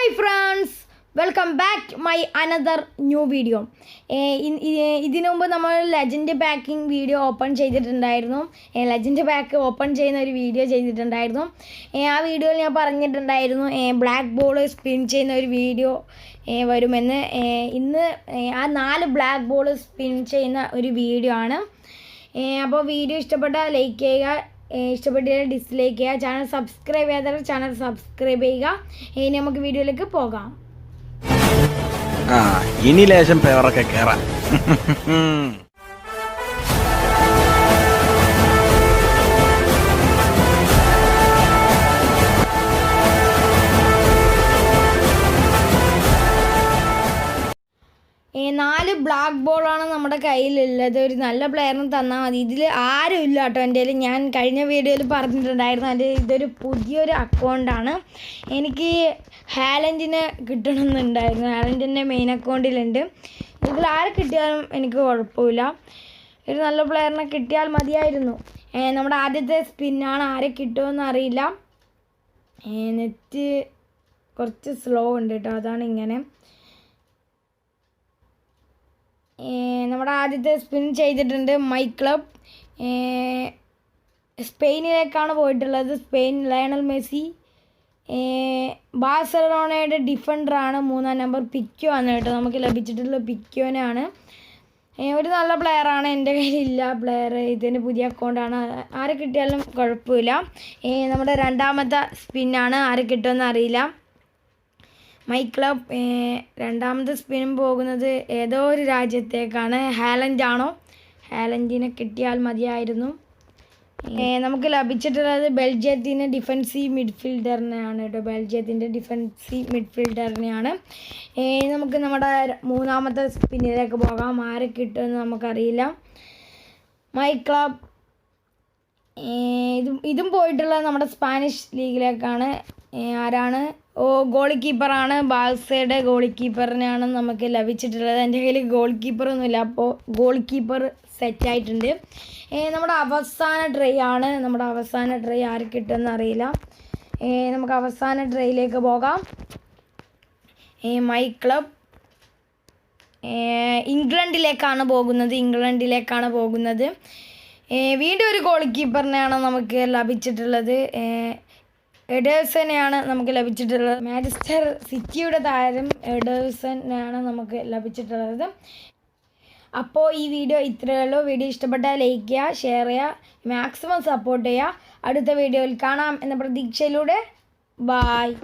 Hi friends, welcome back to my another new video. ഇതിനു മുമ്പ് നമ്മൾ ലെജൻഡ് പാക്കിംഗ് വീഡിയോ ഓപ്പൺ ചെയ്തിട്ടുണ്ടായിരുന്നു. Legend pack open ചെയ്യുന്ന ഒരു വീഡിയോ ചെയ്തിട്ടുണ്ടായിരുന്നു. ആ വീഡിയോയിൽ ഞാൻ പറഞ്ഞിട്ടുണ്ടായിരുന്നു ബ്ലാക്ക് ബോൾ സ്പിൻ ചെയ്യുന്ന ഒരു വീഡിയോ വരുമെന്ന്. ഇന്ന് ആ 4 ബ്ലാക്ക് ബോൾ സ്പിൻ ചെയ്യുന്ന ഒരു വീഡിയോ ആണ്. അപ്പോൾ വീഡിയോ ഇഷ്ടപ്പെട്ടാൽ ലൈക്ക് ചെയ്യുക, ഇഷ്ടപ്പെട്ടില്ല ഡിസ്ലൈക്ക് ചെയ്യുക, ചാനൽ സബ്സ്ക്രൈബ് ചെയ്യാത്തവർ ചാനൽ സബ്സ്ക്രൈബ് ചെയ്യുക. ഇനി നമുക്ക് വീഡിയോയിലേക്ക് പോകാം. ഇനി ലേശം പേരൊക്കെ കേറാം. നാല് ബ്ലാക്ക് ബോളാണ് നമ്മുടെ കയ്യിലുള്ളത്. ഒരു നല്ല പ്ലെയറിന് തന്നാൽ മതി. ഇതിൽ ആരും ഇല്ല കേട്ടോ എൻ്റെ കയ്യിൽ. ഞാൻ കഴിഞ്ഞ വീഡിയോയിൽ പറഞ്ഞിട്ടുണ്ടായിരുന്നു ഇതൊരു പുതിയൊരു അക്കൗണ്ടാണ്. എനിക്ക് ഹാലൻഡിനെ കിട്ടണമെന്നുണ്ടായിരുന്നു. ഹാലൻഡിൻ്റെ മെയിൻ അക്കൗണ്ടിലുണ്ട്. ഇതിൽ ആരെ കിട്ടിയാലും എനിക്ക് കുഴപ്പമില്ല. ഒരു നല്ല പ്ലെയറിനെ കിട്ടിയാൽ മതിയായിരുന്നു. നമ്മുടെ ആദ്യത്തെ സ്പിന്നാണ്. ആരെ കിട്ടുമെന്ന് അറിയില്ല. നെറ്റ് കുറച്ച് സ്ലോ ഉണ്ട് കേട്ടോ, അതാണ് ഇങ്ങനെ. നമ്മുടെ ആദ്യത്തെ സ്പിൻ ചെയ്തിട്ടുണ്ട് മൈ ക്ലബ്. സ്പെയിനിലേക്കാണ് പോയിട്ടുള്ളത്. Spain Lionel Messi. ബാഴ്സലോണയുടെ ഡിഫൻഡറാണ് 3-ാം നമ്പർ പിക്കോ ആണ് കേട്ടോ. നമുക്ക് ലഭിച്ചിട്ടുള്ള പിക്കോനാണ്. ഒരു നല്ല പ്ലെയറാണ്. എൻ്റെ കയ്യിലില്ല പ്ലെയർ. ഇതിന് പുതിയ അക്കൗണ്ടാണ്. ആരെ കിട്ടിയാലും കുഴപ്പമില്ല. നമ്മുടെ രണ്ടാമത്തെ സ്പിന്നാണ്. ആരെ കിട്ടുമെന്ന് അറിയില്ല. My club. രണ്ടാമത്തെ സ്പിൻ പോകുന്നത് ഏതോ ഒരു രാജ്യത്തേക്കാണ്. ഹാലൻഡാണോ? ഹാലൻഡിനെ കിട്ടിയാൽ മതിയായിരുന്നു. നമുക്ക് ലഭിച്ചിട്ടുള്ളത് ബെൽജിയത്തിൻ്റെ ഡിഫൻസീവ് മിഡ്ഫീൽഡറിനെയാണ് കേട്ടോ. ബെൽജിയത്തിൻ്റെ ഡിഫൻസീവ് മിഡ്ഫീൽഡറിനെയാണ്. നമുക്ക് നമ്മുടെ മൂന്നാമത്തെ സ്പിന്നിലേക്ക് പോകാം. ആരെ കിട്ടുമെന്ന് നമുക്കറിയില്ല. My club. ഇതും പോയിട്ടുള്ളത് നമ്മുടെ സ്പാനിഷ് ലീഗിലേക്കാണ്. ആരാണ്? ഗോൾ കീപ്പറാണ്. ബാഴ്സയുടെ ഗോൾ കീപ്പറിനെയാണ് നമുക്ക് ലഭിച്ചിട്ടുള്ളത്. എൻ്റെ കയ്യിൽ ഗോൾ കീപ്പറൊന്നുമില്ല, അപ്പോൾ ഗോൾ കീപ്പർ സെറ്റായിട്ടുണ്ട്. നമ്മുടെ അവസാന ട്രൈ ആണ്. നമ്മുടെ അവസാന ട്രൈ ആര് കിട്ടുമെന്ന് അറിയില്ല. നമുക്ക് അവസാന ട്രൈയിലേക്ക് പോകാം. My club. ഇംഗ്ലണ്ടിലേക്കാണ് പോകുന്നത്. വീണ്ടും ഒരു ഗോൾ കീപ്പറിനെയാണ് നമുക്ക് ലഭിച്ചിട്ടുള്ളത്. എഡേഴ്സനെയാണ് നമുക്ക് ലഭിച്ചിട്ടുള്ളത്. മാഞ്ചസ്റ്റർ സിറ്റിയുടെ താരം എഡേഴ്സനെയാണ് നമുക്ക് ലഭിച്ചിട്ടുള്ളത്. അപ്പോൾ ഈ വീഡിയോ ഇത്രയേ ഉള്ളൂ. വീഡിയോ ഇഷ്ടപ്പെട്ടാൽ ലൈക്ക് ചെയ്യുക, ഷെയർ ചെയ്യുക, മാക്സിമം സപ്പോർട്ട് ചെയ്യുക. അടുത്ത വീഡിയോയിൽ കാണാം എന്ന പ്രതീക്ഷയിലൂടെ ബായ്.